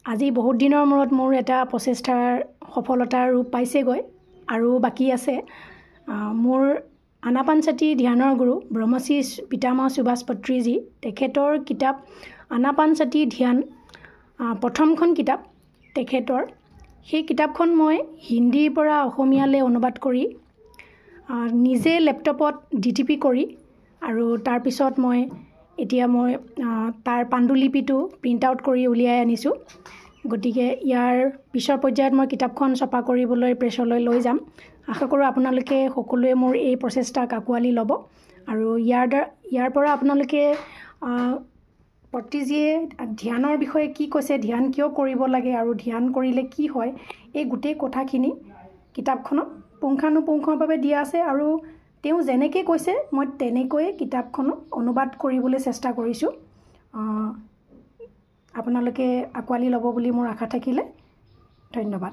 আজি বহুত দিনৰ মূৰত মোৰ এটা প্ৰচেষ্টাৰ সফলতাৰ ৰূপ পাইছেগৈ আৰু বাকী আছে। মোৰ আনাপানচাতি ধ্যানৰ গুৰু ব্ৰহ্মশ্ৰী পিতামহ সুভাষ পত্ৰীজী তেখেতৰ কিতাপ আনাপানচাতি ধ্যান প্ৰথমখন কিতাপ তেখেতৰ। সেই কিতাপখন মই হিন্দীৰ পৰা অসমীয়ালৈ অনুবাদ কৰি নিজে লেপটপত DTP কৰি আৰু তাৰপিছত এতিয়া মই তাৰ পাণ্ডুলিপিটো প্ৰিণ্ট আউট কৰি উলিয়াই আনিছোঁ। গতিকে ইয়াৰ পিছৰ পৰ্যায়ত মই কিতাপখন ছপা কৰিবলৈ প্ৰেছলৈ লৈ যাম। আশা কৰোঁ আপোনালোকে সকলোৱে মোৰ এই প্ৰচেষ্টাক আঁকোৱালি ল'ব আৰু ইয়াৰ পৰা আপোনালোকে পত্ৰীজীয়ে ধ্যানৰ বিষয়ে কি কৈছে, ধ্যান কিয় কৰিব লাগে আৰু ধ্যান কৰিলে কি হয়, এই গোটেই কথাখিনি কিতাপখনত পুংখানুপুংখভাৱে দিয়া আছে আৰু তেওঁ যেনেকৈ কৈছে মই তেনেকৈয়ে কিতাপখনত অনুবাদ কৰিবলৈ চেষ্টা কৰিছোঁ। আপোনালোকে আঁকোৱালি ল'ব বুলি মোৰ আশা থাকিলে। ধন্যবাদ।